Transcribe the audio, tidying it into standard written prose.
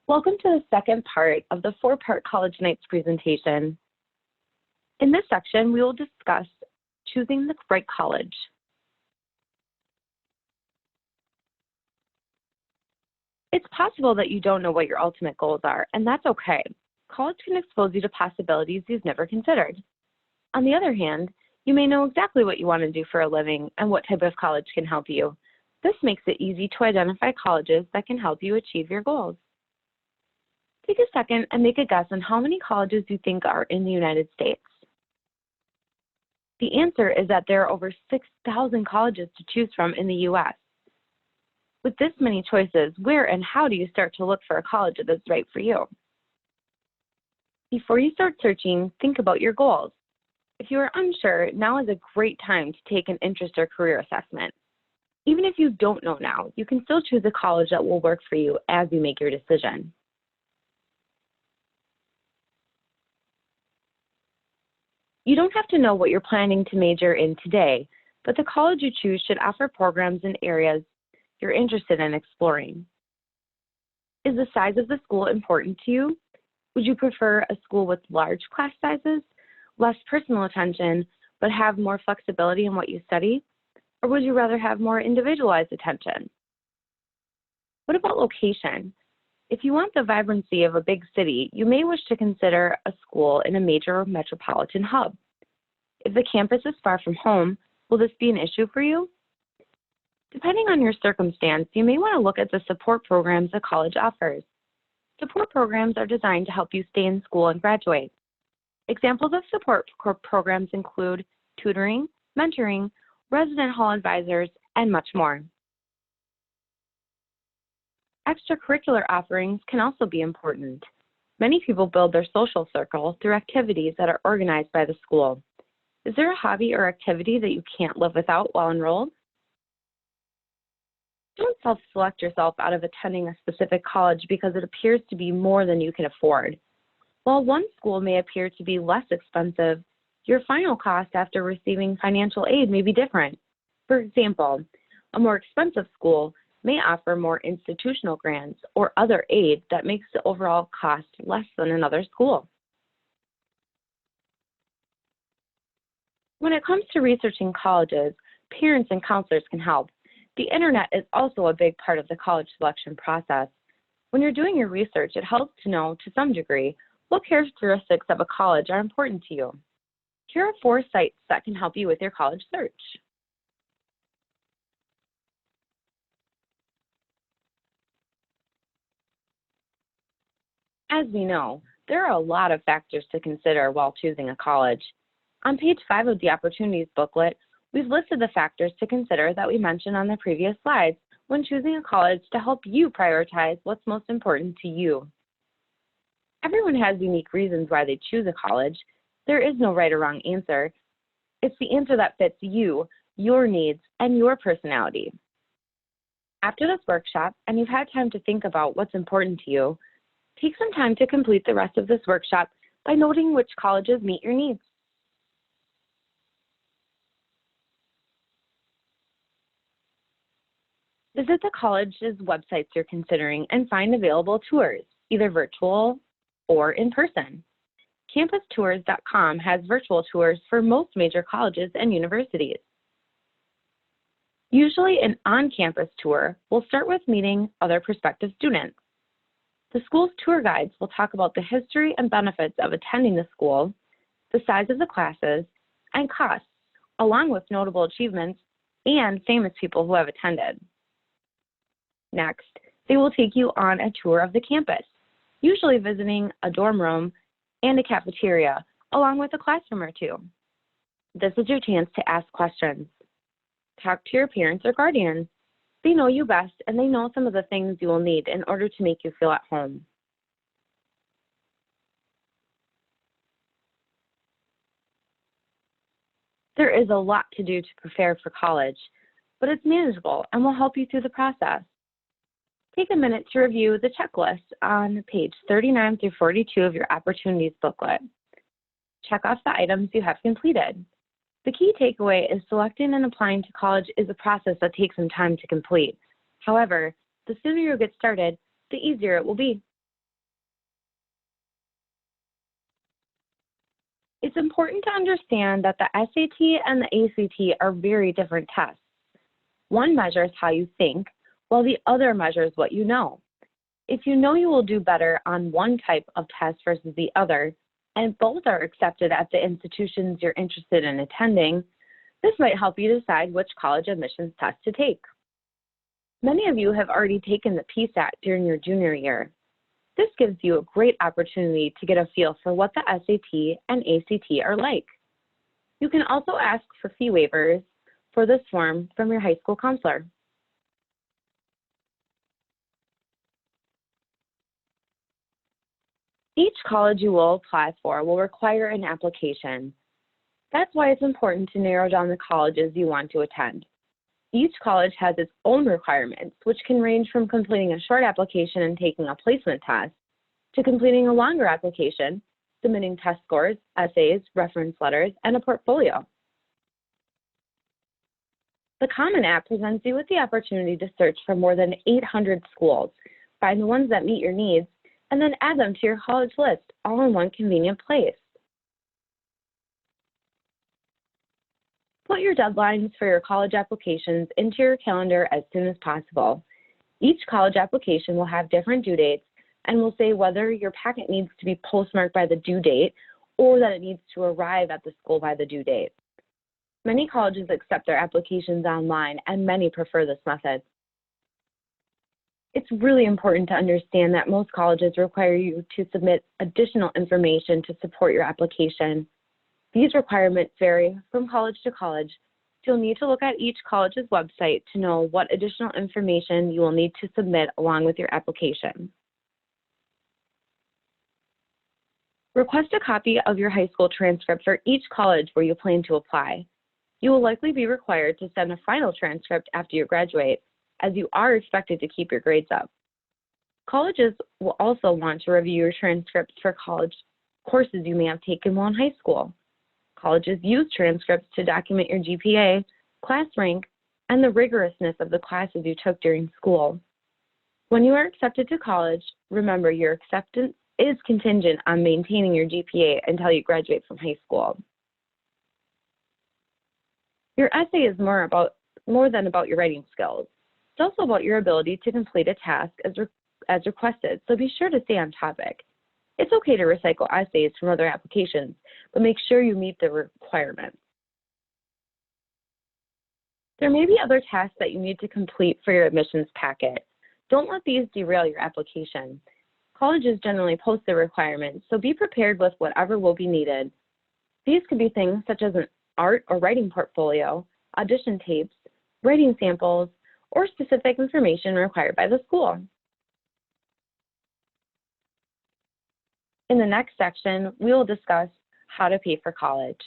Welcome to the second part of the four-part College Nights presentation. In this section, we will discuss choosing the right college. It's possible that you don't know what your ultimate goals are, and that's okay. College can expose you to possibilities you've never considered. On the other hand, you may know exactly what you want to do for a living and what type of college can help you. This makes it easy to identify colleges that can help you achieve your goals. Take a second and make a guess on how many colleges you think are in the United States. The answer is that there are over 6,000 colleges to choose from in the U.S. With this many choices, where and how do you start to look for a college that's right for you? Before you start searching, think about your goals. If you are unsure, now is a great time to take an interest or career assessment. Even if you don't know now, you can still choose a college that will work for you as you make your decision. You don't have to know what you're planning to major in today, but the college you choose should offer programs in areas you're interested in exploring. Is the size of the school important to you? Would you prefer a school with large class sizes, less personal attention, but have more flexibility in what you study? Or would you rather have more individualized attention? What about location? If you want the vibrancy of a big city, you may wish to consider a school in a major metropolitan hub. If the campus is far from home, will this be an issue for you? Depending on your circumstance, you may want to look at the support programs a college offers. Support programs are designed to help you stay in school and graduate. Examples of support programs include tutoring, mentoring, resident hall advisors, and much more. Extracurricular offerings can also be important. Many people build their social circle through activities that are organized by the school. Is there a hobby or activity that you can't live without while enrolled? Don't self-select yourself out of attending a specific college because it appears to be more than you can afford. While one school may appear to be less expensive, your final cost after receiving financial aid may be different. For example, a more expensive school may offer more institutional grants or other aid that makes the overall cost less than another school. When it comes to researching colleges, parents and counselors can help. The internet is also a big part of the college selection process. When you're doing your research, it helps to know, to some degree, what characteristics of a college are important to you. Here are 4 sites that can help you with your college search. As we know, there are a lot of factors to consider while choosing a college. On page 5 of the Opportunities booklet, we've listed the factors to consider that we mentioned on the previous slides when choosing a college to help you prioritize what's most important to you. Everyone has unique reasons why they choose a college. There is no right or wrong answer. It's the answer that fits you, your needs, and your personality. After this workshop, and you've had time to think about what's important to you, take some time to complete the rest of this workshop by noting which colleges meet your needs. Visit the college's websites you're considering and find available tours, either virtual or in person. CampusTours.com has virtual tours for most major colleges and universities. Usually an on-campus tour will start with meeting other prospective students. The school's tour guides will talk about the history and benefits of attending the school, the size of the classes, and costs, along with notable achievements and famous people who have attended. Next, they will take you on a tour of the campus, usually visiting a dorm room and a cafeteria, along with a classroom or two. This is your chance to ask questions. Talk to your parents or guardians. They know you best, and they know some of the things you will need in order to make you feel at home. There is a lot to do to prepare for college, but it's manageable and will help you through the process. Take a minute to review the checklist on page 39 through 42 of your Opportunities booklet. Check off the items you have completed. The key takeaway is selecting and applying to college is a process that takes some time to complete. However, the sooner you get started, the easier it will be. It's important to understand that the SAT and the ACT are very different tests. One measures how you think, while the other measures what you know. If you know you will do better on one type of test versus the other, and both are accepted at the institutions you're interested in attending, this might help you decide which college admissions test to take. Many of you have already taken the PSAT during your junior year. This gives you a great opportunity to get a feel for what the SAT and ACT are like. You can also ask for fee waivers for this form from your high school counselor. Each college you will apply for will require an application. That's why it's important to narrow down the colleges you want to attend. Each college has its own requirements, which can range from completing a short application and taking a placement test, to completing a longer application, submitting test scores, essays, reference letters, and a portfolio. The Common App presents you with the opportunity to search for more than 800 schools, find the ones that meet your needs, and then add them to your college list, all in one convenient place. Put your deadlines for your college applications into your calendar as soon as possible. Each college application will have different due dates and will say whether your packet needs to be postmarked by the due date or that it needs to arrive at the school by the due date. Many colleges accept their applications online, and many prefer this method. It's really important to understand that most colleges require you to submit additional information to support your application. These requirements vary from college to college, so you'll need to look at each college's website to know what additional information you will need to submit along with your application. Request a copy of your high school transcript for each college where you plan to apply. You will likely be required to send a final transcript after you graduate, as you are expected to keep your grades up. Colleges will also want to review your transcripts for college courses you may have taken while in high school. Colleges use transcripts to document your GPA, class rank, and the rigorousness of the classes you took during school. When you are accepted to college, remember your acceptance is contingent on maintaining your GPA until you graduate from high school. Your essay is more than about your writing skills. It's also about your ability to complete a task as requested, so be sure to stay on topic. It's okay to recycle essays from other applications, but make sure you meet the requirements. There may be other tasks that you need to complete for your admissions packet. Don't let these derail your application. Colleges generally post their requirements, so be prepared with whatever will be needed. These could be things such as an art or writing portfolio, audition tapes, writing samples, or specific information required by the school. In the next section, we will discuss how to pay for college.